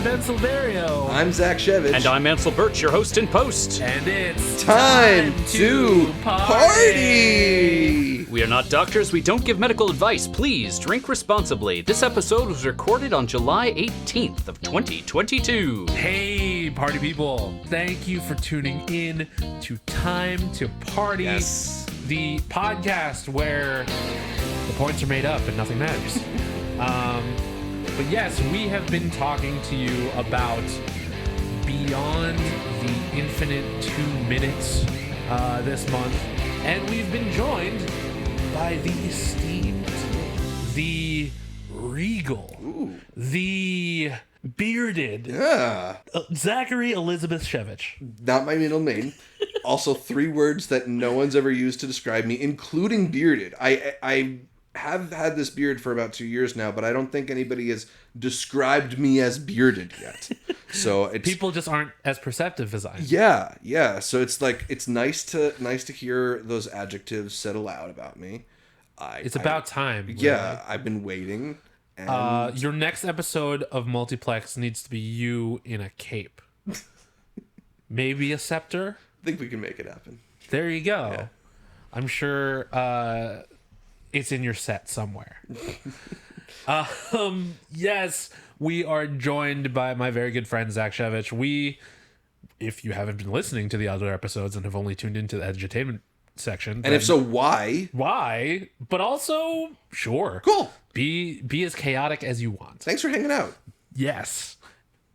Ben Silverio. I'm Zach Shevich. And I'm Ansel Birch, your host and post. And it's time to party! We are not doctors. We don't give medical advice. Please drink responsibly. This episode was recorded on July 18th of 2022. Hey, party people. Thank you for tuning in to Time to Party. Yes. The podcast where the points are made up and nothing matters. But yes, we have been talking to you about Beyond the Infinite 2 Minutes this month. And we've been joined by the esteemed, the regal, the bearded Zachary Elizabeth Shevich. Not my middle name. Also 3 words that no one's ever used to describe me, including bearded. I have had this beard for about 2 years now, but I don't think anybody has described me as bearded yet. So it's, people just aren't as perceptive as I am. Yeah. So it's like it's nice to hear those adjectives said aloud about me. It's about time. Yeah, really. I've been waiting. And Your next episode of Multiplex needs to be you in a cape. Maybe a scepter. I think we can make it happen. There you go. Yeah. I'm sure it's in your set somewhere. Yes, we are joined by my very good friend Zach Shevich. We, if you haven't been listening to the other episodes and have only tuned into the Edutainment section, and if so, why? Why? But also, sure. Cool. Be as chaotic as you want. Thanks for hanging out. Yes.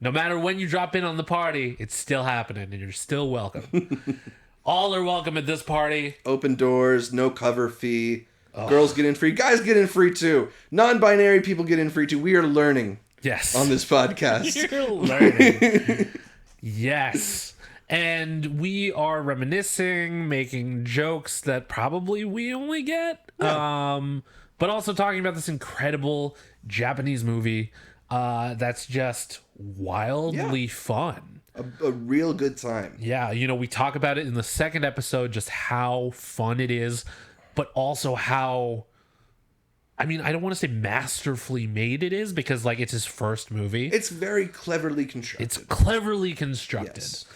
No matter when you drop in on the party, it's still happening and you're still welcome. All are welcome at this party. Open doors, no cover fee. Girls get in free. Guys get in free too. Non-binary people get in free too. We are learning. Yes. On this podcast. You're learning. Yes. And we are reminiscing, making jokes that probably we only get. Yeah. But also talking about this incredible Japanese movie that's just wildly fun. A real good time. Yeah, we talk about it in the second episode, just how fun it is, but also how, I don't want to say masterfully made it is, because it's his first movie. It's very cleverly constructed. It's cleverly constructed. Yes.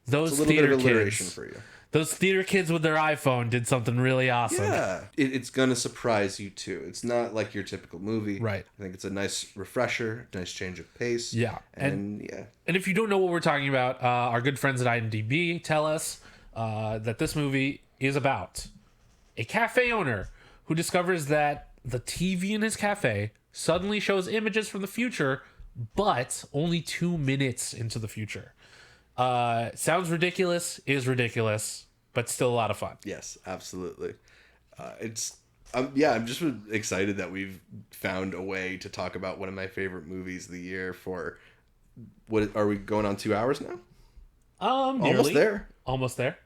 Those it's a little theater bit of alliteration kids, for you. Those theater kids with their iPhone did something really awesome. Yeah. It's going to surprise you too. It's not like your typical movie. Right. I think it's a nice refresher, nice change of pace. Yeah. And if you don't know what we're talking about, our good friends at IMDb tell us that this movie is about a cafe owner who discovers that the TV in his cafe suddenly shows images from the future, but only 2 minutes into the future. Sounds ridiculous, is ridiculous, but still a lot of fun. Yes, absolutely. I'm just excited that we've found a way to talk about one of my favorite movies of the year for, what are we going on 2 hours now? Nearly. Almost there.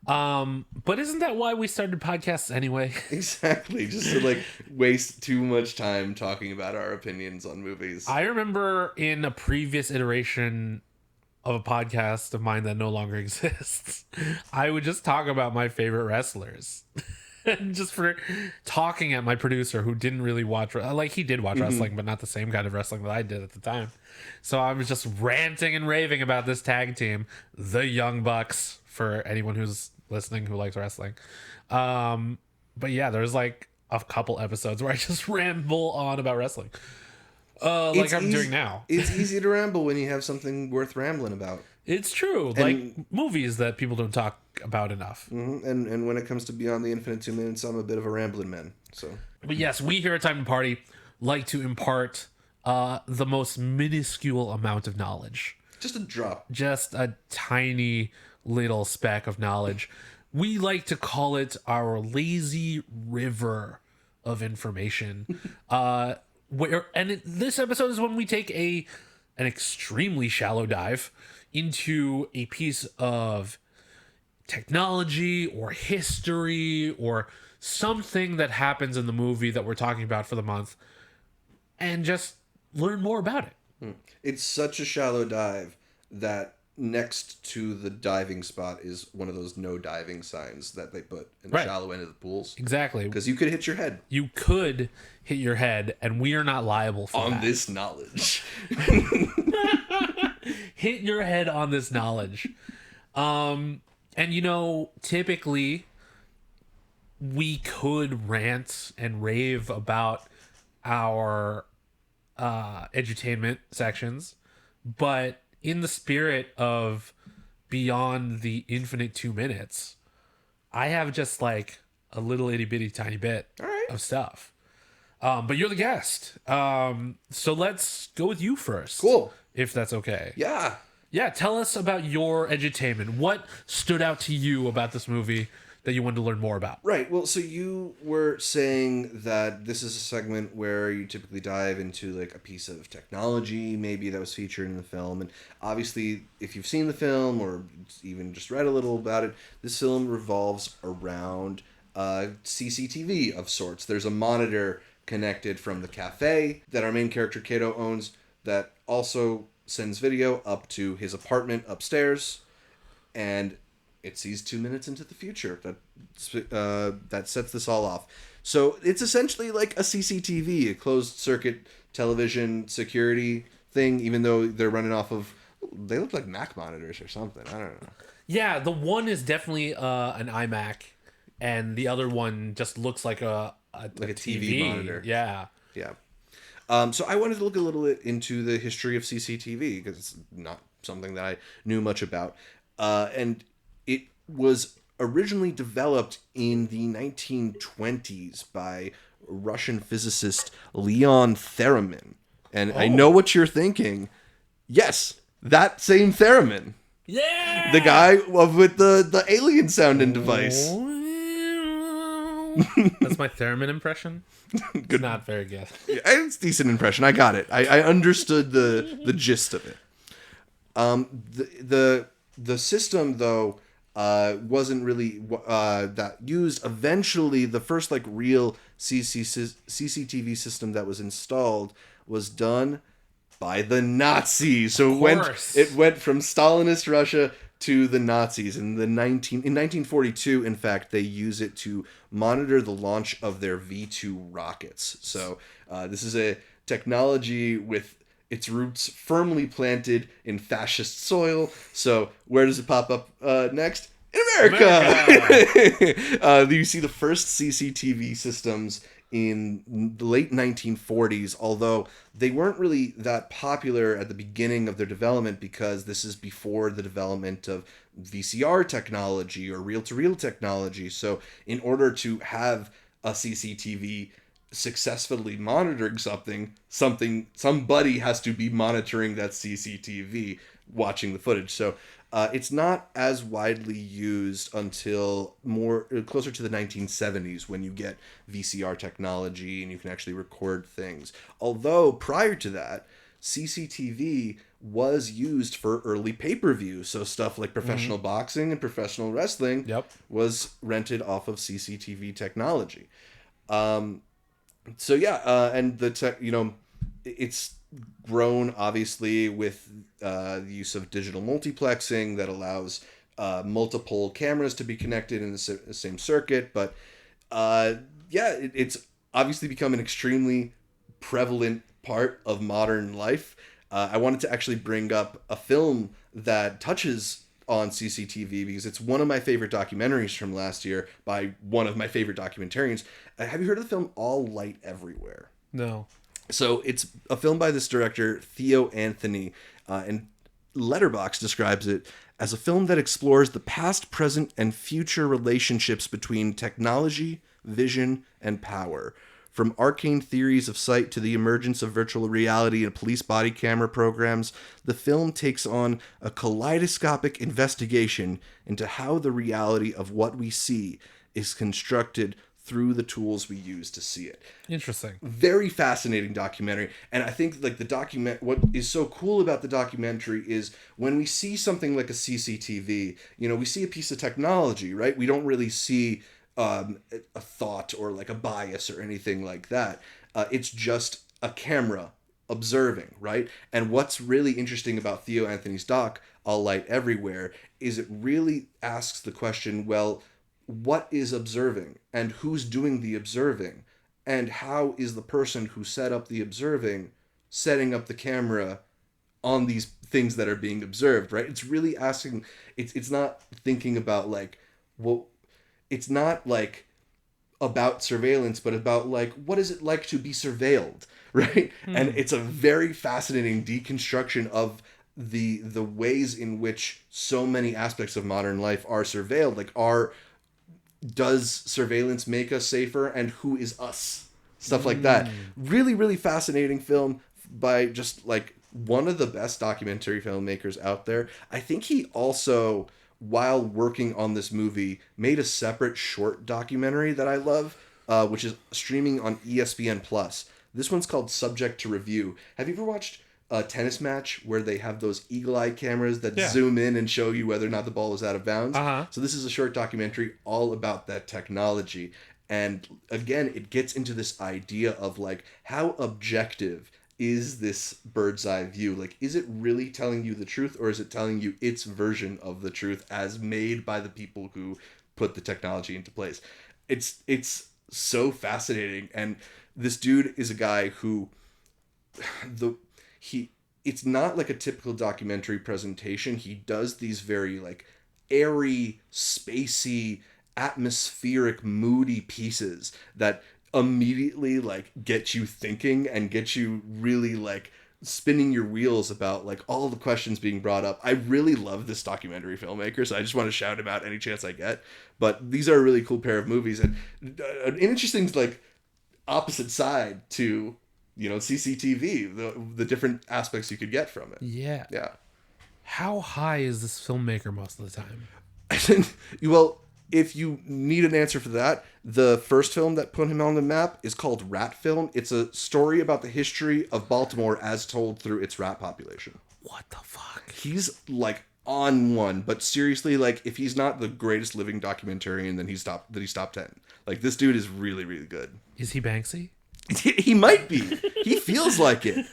But isn't that why we started podcasts anyway? Exactly. Just to waste too much time talking about our opinions on movies. I remember in a previous iteration of a podcast of mine that no longer exists, I would just talk about my favorite wrestlers. And just for talking at my producer who didn't really watch, he did watch wrestling, but not the same kind of wrestling that I did at the time. So I was just ranting and raving about this tag team, the Young Bucks, for anyone who's listening who likes wrestling. But yeah, there's a couple episodes where I just ramble on about wrestling. I'm doing now. It's easy to ramble when you have something worth rambling about. It's true. Movies that people don't talk about enough. Mm-hmm. And when it comes to Beyond the Infinite 2 Minutes, I'm a bit of a rambling man. So, but yes, we here at Time to Party like to impart the most minuscule amount of knowledge. Just a drop. Just a tiny little speck of knowledge. We like to call it our lazy river of information. This episode is when we take an extremely shallow dive into a piece of technology or history or something that happens in the movie that we're talking about for the month, and just learn more about it. It's such a shallow dive that next to the diving spot is one of those no diving signs that they put in the Right. shallow end of the pools. Exactly. Because you could hit your head You could hit your head, and we are not liable for on that. this knowledge. Hit your head on this knowledge. And typically we could rant and rave about our edutainment sections, but in the spirit of beyond the infinite 2 minutes, I have just like a little itty bitty tiny bit All right. of stuff. But you're the guest. So let's go with you first. Cool. If that's okay. Yeah. Yeah, tell us about your edutainment. What stood out to you about this movie that you wanted to learn more about? Right. Well, so you were saying that this is a segment where you typically dive into like a piece of technology, maybe that was featured in the film. And obviously, if you've seen the film or even just read a little about it, this film revolves around CCTV of sorts. There's a monitor connected from the cafe that our main character Kato owns that also sends video up to his apartment upstairs, and it sees 2 minutes into the future. That sets this all off. So it's essentially like a CCTV, a closed circuit television security thing, even though they're running off of, they look like Mac monitors or something. I don't know. Yeah, the one is definitely an iMac, and the other one just looks like a TV monitor. Yeah. Yeah. So I wanted to look a little bit into the history of CCTV because it's not something that I knew much about. And it was originally developed in the 1920s by Russian physicist Leon Theremin. And I know what you're thinking. Yes, that same Theremin. Yeah! The guy with the alien sounding device. That's my theremin impression. Good. Not very good. Yeah, it's a decent impression. I got it. I understood the gist of it. The system though wasn't really that used. Eventually, the first like real CCTV system that was installed was done by the Nazis. So it went from Stalinist Russia to the Nazis in 1942. In fact, they use it to monitor the launch of their V2 rockets. So this is a technology with its roots firmly planted in fascist soil. So where does it pop up next? In America! You see the first CCTV systems in the late 1940s, although they weren't really that popular at the beginning of their development because this is before the development of VCR technology or reel-to-reel technology. So in order to have a CCTV successfully monitoring somebody has to be monitoring that CCTV, watching the footage. So it's not as widely used until more closer to the 1970s when you get VCR technology and you can actually record things. Although prior to that, CCTV was used for early pay-per-view. So stuff like professional boxing and professional wrestling was rented off of CCTV technology. So yeah, and the tech, it's grown obviously with the use of digital multiplexing that allows multiple cameras to be connected in the same circuit. But it's obviously become an extremely prevalent part of modern life. I wanted to actually bring up a film that touches on CCTV because it's one of my favorite documentaries from last year by one of my favorite documentarians. Have you heard of the film All Light Everywhere? No. So it's a film by this director, Theo Anthony, and Letterboxd describes it as a film that explores the past, present, and future relationships between technology, vision, and power. From arcane theories of sight to the emergence of virtual reality and police body camera programs, the film takes on a kaleidoscopic investigation into how the reality of what we see is constructed through the tools we use to see it. Interesting. Very fascinating documentary. And I think like what is so cool about the documentary is when we see something like a CCTV, we see a piece of technology, right? We don't really see a thought or like a bias or anything like that. It's just a camera observing, right? And what's really interesting about Theo Anthony's doc, All Light Everywhere, is it really asks the question, well, what is observing and who's doing the observing, and how is the person who set up the observing setting up the camera on these things that are being observed, right? It's really asking, it's not thinking about like, well, it's not like about surveillance, but about like, what is it like to be surveilled, right? And it's a very fascinating deconstruction of the ways in which so many aspects of modern life are surveilled. Like, does surveillance make us safer, and who is us? Stuff like that. Really, really fascinating film by just like one of the best documentary filmmakers out there. I think he also, while working on this movie, made a separate short documentary that I love, which is streaming on ESPN Plus. This one's called Subject to Review. Have you ever watched a tennis match where they have those eagle-eye cameras that zoom in and show you whether or not the ball is out of bounds? So this is a short documentary all about that technology. And again, it gets into this idea of like, how objective is this bird's eye view? Like, is it really telling you the truth, or is it telling you its version of the truth as made by the people who put the technology into place? It's so fascinating. And this dude is a guy who it's not like a typical documentary presentation. He does these very like airy, spacey, atmospheric, moody pieces that immediately like get you thinking and get you really like spinning your wheels about like all the questions being brought up. I really love this documentary filmmaker, so I just want to shout him out any chance I get. But these are a really cool pair of movies, and an interesting like opposite side to, you know, CCTV, the different aspects you could get from it. Yeah. Yeah. How high is this filmmaker most of the time? Well, if you need an answer for that, the first film that put him on the map is called Rat Film. It's a story about the history of Baltimore as told through its rat population. What the fuck? He's like on one, but seriously, like if he's not the greatest living documentarian, then he's top 10. Like this dude is really, really good. Is he Banksy? He might be. He feels like it.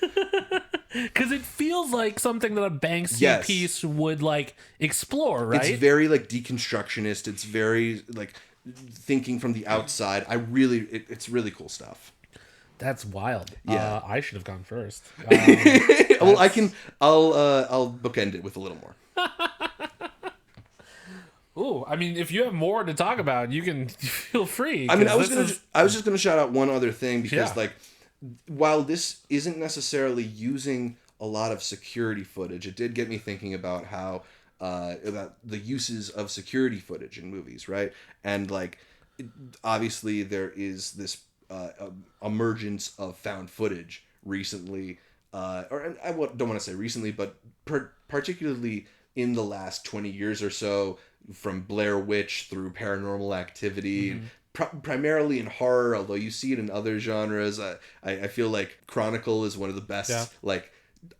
Because it feels like something that a Banksy piece would like explore, right? It's very like deconstructionist. It's very like thinking from the outside. It's really cool stuff. That's wild. Yeah. I should have gone first. Well, I'll bookend it with a little more. Ooh, I mean, if you have more to talk about, you can feel free. I mean, I was just gonna shout out one other thing because like, while this isn't necessarily using a lot of security footage, it did get me thinking about how about the uses of security footage in movies, right? And like, obviously there is this emergence of found footage recently, or I don't want to say recently, but particularly in the last 20 years or so, from Blair Witch through Paranormal Activity, primarily in horror, although you see it in other genres. I feel like Chronicle is one of the best like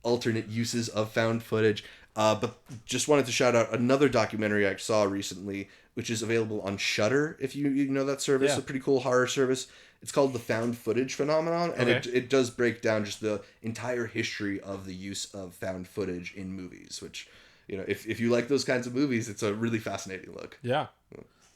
alternate uses of found footage. But just wanted to shout out another documentary I saw recently, which is available on Shudder, if you know that service, a pretty cool horror service. It's called The Found Footage Phenomenon, and it does break down just the entire history of the use of found footage in movies, which, you know, if you like those kinds of movies, it's a really fascinating look. Yeah.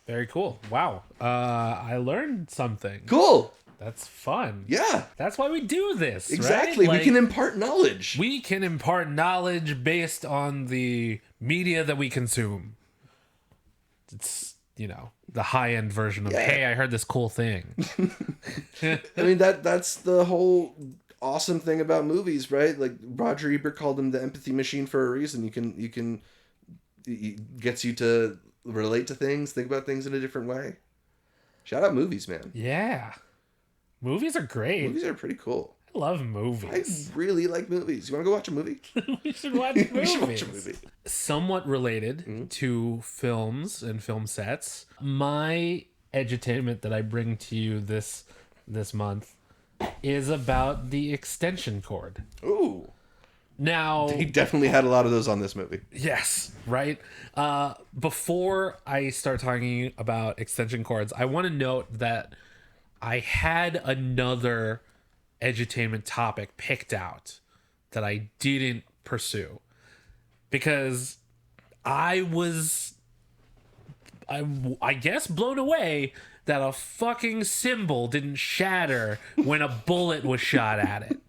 Very cool. Wow. I learned something. Cool. That's fun. Yeah. That's why we do this. Exactly. Right? We can impart knowledge. We can impart knowledge based on the media that we consume. It's, you know, the high-end version of, hey, I heard this cool thing. I mean, that's the whole awesome thing about movies, right? Like Roger Ebert called them the empathy machine for a reason. It gets you to relate to things, think about things in a different way. Shout out movies, man. Yeah. Movies are great. Movies are pretty cool. I love movies. I really like movies. You want to go watch a movie? We should watch movies. We should watch a movie. Somewhat related to films and film sets, my edutainment that I bring to you this month is about the extension cord. Ooh. Now, he definitely had a lot of those on this movie. Yes, right? Before I start talking about extension cords, I want to note that I had another edutainment topic picked out that I didn't pursue. Because I was, I guess, blown away that a fucking cymbal didn't shatter when a bullet was shot at it.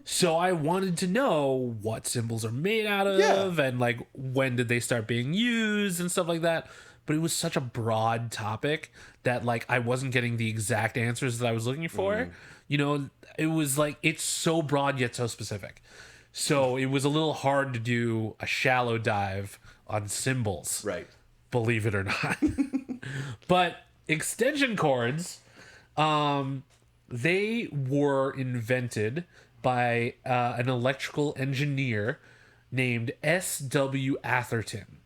So I wanted to know what cymbals are made out of and like when did they start being used and stuff like that. But it was such a broad topic that like I wasn't getting the exact answers that I was looking for. You know, it was like it's so broad yet so specific. So it was a little hard to do a shallow dive on cymbals. Right. Believe it or not. But extension cords, they were invented by an electrical engineer named S.W. Atherton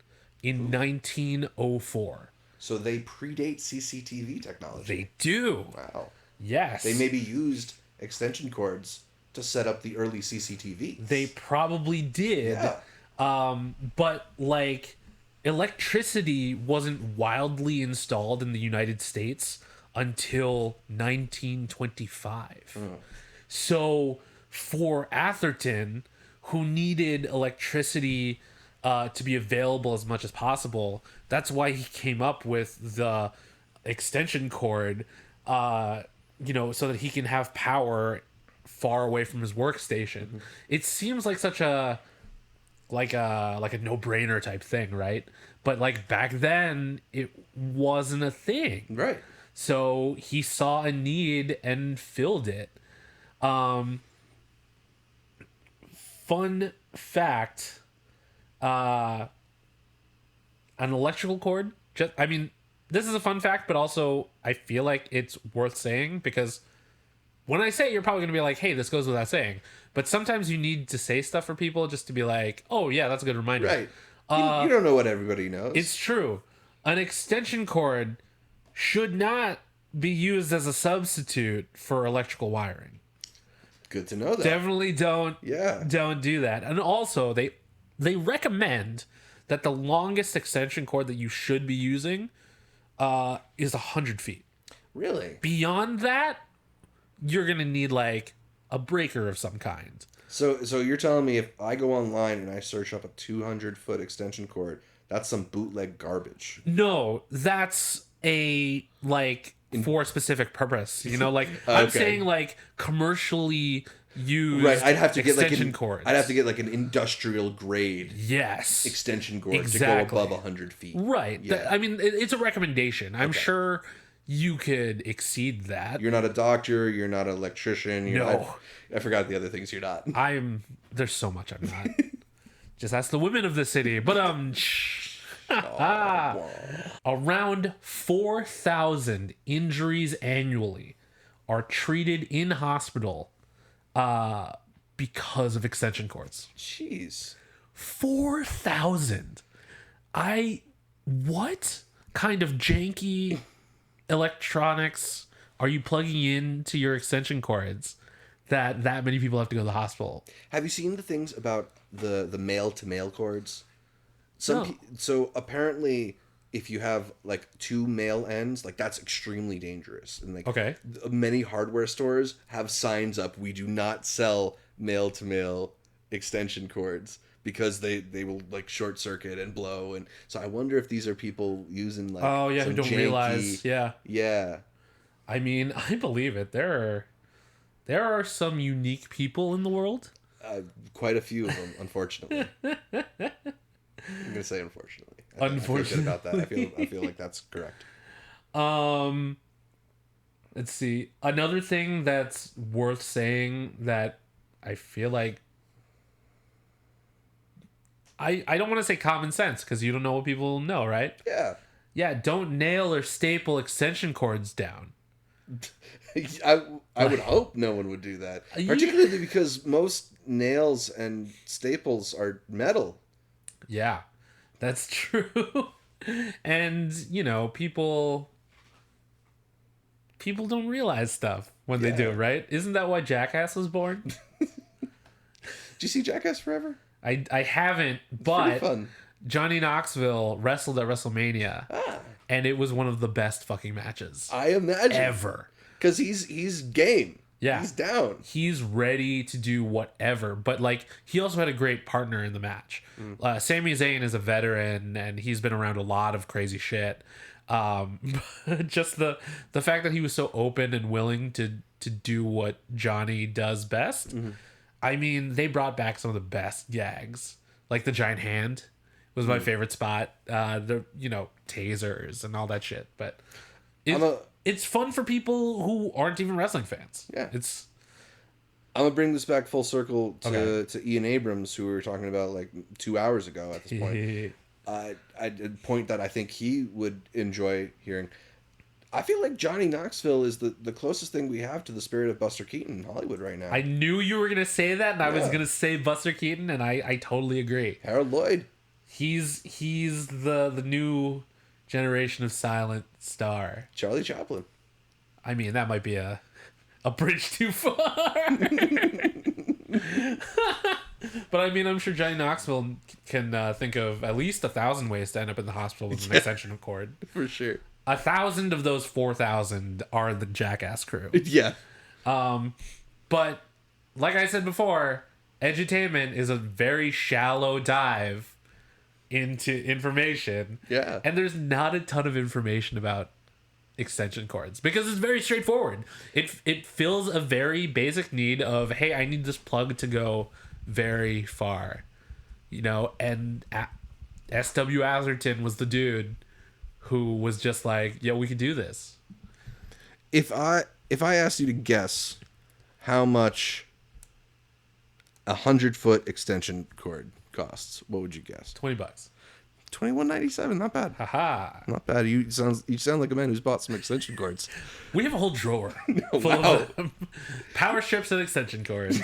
in 1904. So they predate CCTV technology. They do. Wow. Yes. They maybe used extension cords to set up the early CCTV. They probably did. Yeah. But like electricity wasn't wildly installed in the United States until 1925. So for Atherton, who needed electricity to be available as much as possible, that's why he came up with the extension cord, you know, so that he can have power far away from his workstation. It seems like such a no-brainer type thing, right? But like back then it wasn't a thing. Right. So he saw a need and filled it. Fun fact, an electrical cord, I mean, this is a fun fact, but also I feel like it's worth saying because when I say it, you're probably going to be like, hey, this goes without saying. But sometimes you need to say stuff for people just to be like, oh, yeah, that's a good reminder. Right. You don't know what everybody knows. It's true. An extension cord should not be used as a substitute for electrical wiring. Good to know that. Definitely don't do that. And also, they recommend that the longest extension cord that you should be using is 100 feet. Really? Beyond that, you're going to need like a breaker of some kind. So you're telling me if I go online and I search up a 200-foot extension cord, that's some bootleg garbage? No, that's a like for a specific purpose. You know, like I'm saying like commercially used I'd have to get like cords. I'd have to get like an industrial grade yes extension cord exactly. to go above 100 feet. Right. Yeah. I mean, it's a recommendation. I'm sure you could exceed that. You're not a doctor. You're not an electrician. No. I forgot the other things you're not. There's so much I'm not. Just ask the women of the city. But around 4,000 injuries annually are treated in hospital because of extension cords. Jeez. 4,000. What kind of janky electronics are you plugging into your extension cords that many people have to go to the hospital? Have you seen the things about the male to male cords? No. So apparently if you have like two male ends, like that's extremely dangerous. And like many hardware stores have signs up, we do not sell male to male extension cords because they will like short circuit and blow. And so I wonder if these are people using like who don't realize. Yeah. I mean, I believe it. There are some unique people in the world. Quite a few of them, unfortunately. I'm gonna say unfortunately. Unfortunately, I feel good about that. I feel like that's correct. Let's see. Another thing that's worth saying that I feel like I don't want to say common sense because you don't know what people know, right? Yeah. Yeah. Don't nail or staple extension cords down. I would hope no one would do that, particularly because most nails and staples are metal. Yeah, that's true. And, you know, people don't realize stuff when they do, right? Isn't that why Jackass was born? Did you see Jackass Forever? I haven't, but Johnny Knoxville wrestled at WrestleMania, and it was one of the best fucking matches I imagine ever. Because he's game. Yeah. He's down. He's ready to do whatever. But, like, he also had a great partner in the match. Sami Zayn is a veteran, and he's been around a lot of crazy shit. Just the fact that he was so open and willing to do what Johnny does best. I mean, they brought back some of the best gags. Like the giant hand was my favorite spot. The, tasers and all that shit. But it's fun for people who aren't even wrestling fans. Yeah. I'm going to bring this back full circle to Ian Abrams, who we were talking about like 2 hours ago at this point. A point that I think he would enjoy hearing. I feel like Johnny Knoxville is the closest thing we have to the spirit of Buster Keaton in Hollywood right now. I knew you were going to say that, and I was going to say Buster Keaton, and I totally agree. Harold Lloyd. He's the new generation of silent star. Charlie Chaplin. I mean, that might be a bridge too far. But I mean, I'm sure Johnny Knoxville can think of at least 1,000 ways to end up in the hospital with an extension cord. For sure. 1,000 of those 4,000 are the Jackass crew. Yeah. But like I said before, Edutainment is a very shallow dive into information. Yeah. And there's not a ton of information about extension cords because it's very straightforward. It fills a very basic need of, hey, I need this plug to go very far. And S.W. Atherton was the dude who was just like, yeah, we could do this. If I asked you to guess how much a 100-foot extension cord costs, what would you guess? $20. $21.97, not bad. Haha. Not bad. You sound like a man who's bought some extension cords. We have a whole drawer full of power strips and extension cords.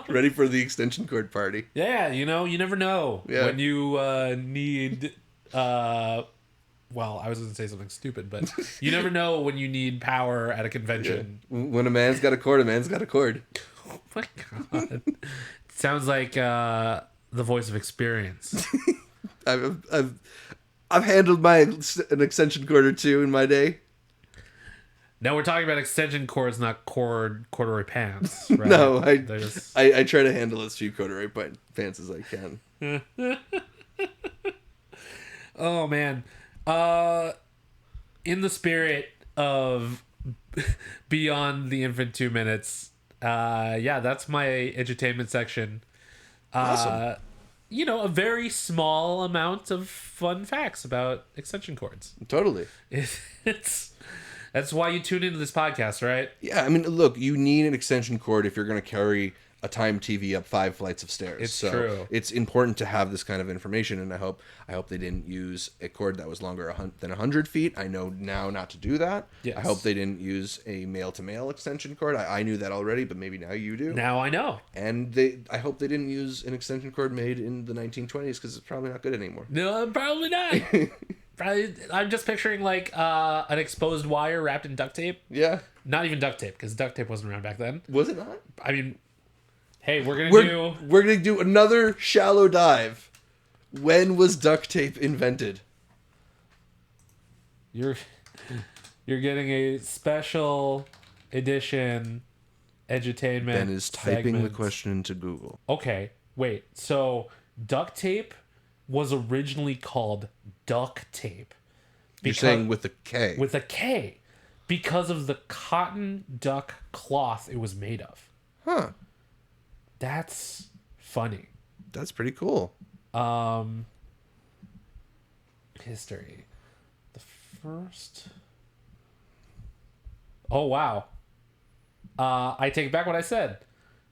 Ready for the extension cord party. Yeah, you never know when you need well, I was going to say something stupid, but you never know when you need power at a convention. Yeah. When a man's got a cord, a man's got a cord. Oh my god. Sounds like the voice of experience. I've handled an extension cord or two in my day. Now we're talking about extension cords, not corduroy pants. Right? No, I try to handle as few corduroy pants as I can. Oh man. In the spirit of Beyond the Infant 2 Minutes, that's my edutainment section. Awesome. A very small amount of fun facts about extension cords. Totally. That's why you tune into this podcast, right? Yeah, I mean, look, you need an extension cord if you're going to carry a time TV up 5 flights of stairs. It's true. It's important to have this kind of information, and I hope they didn't use a cord that was longer than 100 feet. I know now not to do that. Yes. I hope they didn't use a male-to-male extension cord. I knew that already, but maybe now you do. Now I know. And I hope they didn't use an extension cord made in the 1920s because it's probably not good anymore. No, probably not. Probably, I'm just picturing like an exposed wire wrapped in duct tape. Yeah. Not even duct tape, because duct tape wasn't around back then. Was it not? I mean, hey, we're gonna do another shallow dive. When was duct tape invented? You're getting a special edition edutainment. Ben is typing segment. the question into Google. Okay, wait. So duct tape was originally called duct tape. You're saying with a K. With a K. Because of the cotton duck cloth it was made of. Huh. That's funny. That's pretty cool. History. The first... Oh, wow. I take back what I said.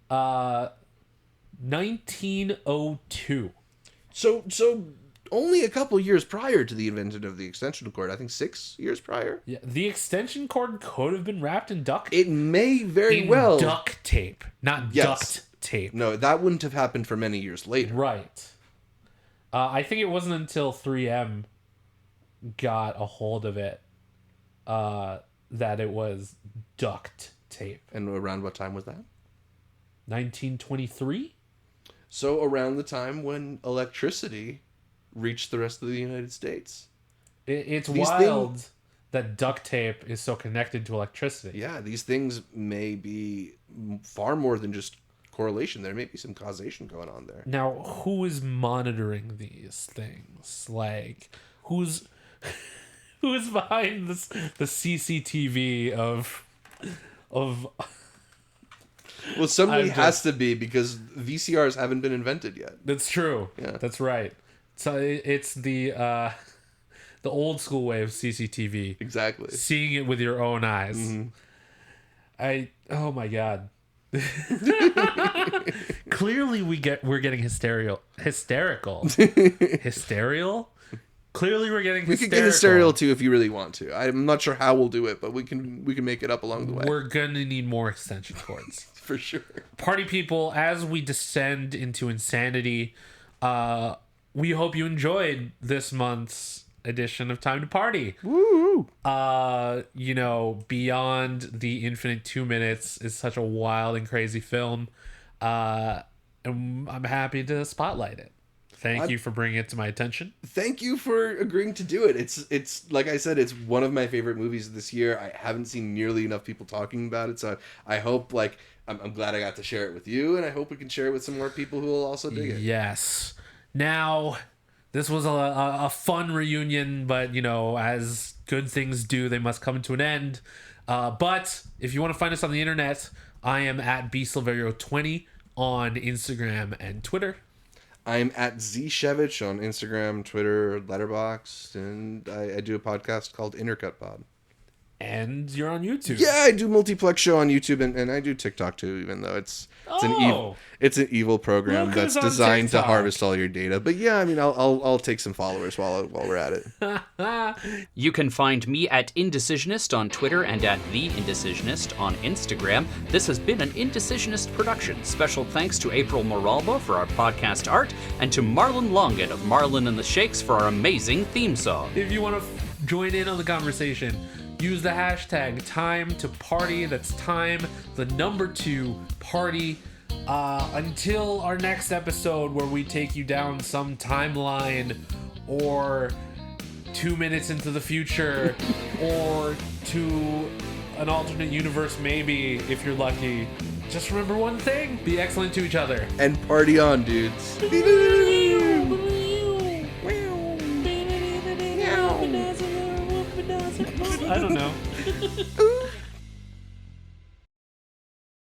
1902. So only a couple years prior to the invention of the extension cord. I think 6 years prior. Yeah, the extension cord could have been wrapped in duct. It may very well. Duct tape, not duct tape. No, that wouldn't have happened for many years later. Right. I think it wasn't until 3M got a hold of it that it was duct tape. And around what time was that? 1923? So around the time when electricity reached the rest of the United States. It's wild that duct tape is so connected to electricity. Yeah, these things may be far more than just correlation. There may be some causation going on there. Now, who is monitoring these things? Like, who's behind this the CCTV of Well, somebody has to be, because VCRs haven't been invented yet. That's true. Yeah. That's right. So it's the old school way of CCTV. Exactly. Seeing it with your own eyes. Mm-hmm. Oh my god. Clearly we're getting hysterical. Hysterical? Clearly we're getting hysterical. We could get hysterical too if you really want to. I'm not sure how we'll do it, but we can make it up along the way. We're gonna need more extension cords. For sure. Party people, as we descend into insanity, we hope you enjoyed this month's edition of Time to Party. Woo! Beyond the Infinite 2 Minutes is such a wild and crazy film. And I'm happy to spotlight it. Thank you for bringing it to my attention. Thank you for agreeing to do it. It's like I said, it's one of my favorite movies of this year. I haven't seen nearly enough people talking about it, so I hope, I'm glad I got to share it with you, and I hope we can share it with some more people who will also dig it. Yes. Now, this was a fun reunion, but, as good things do, they must come to an end. But if you want to find us on the internet, I am at Silverio20 on Instagram and Twitter. I'm at Z Shevich on Instagram, Twitter, Letterboxd, and I do a podcast called Intercut Pod. And you're on YouTube. Yeah, I do Multiplex Show on YouTube, and I do TikTok too, even though it's an evil program that's designed to harvest all your data. But yeah, I mean, I'll take some followers while we're at it. You can find me at Indecisionist on Twitter and at The Indecisionist on Instagram. This has been an Indecisionist production. Special thanks to April Moralba for our podcast art, and to Marlon Longan of Marlon and the Shakes for our amazing theme song. If you want to join in on the conversation, use the hashtag #TimeToParty. That's time, the number 2, party. Until our next episode, where we take you down some timeline, or 2 minutes into the future, or to an alternate universe, maybe, if you're lucky. Just remember one thing: be excellent to each other. And party on, dudes. I don't know.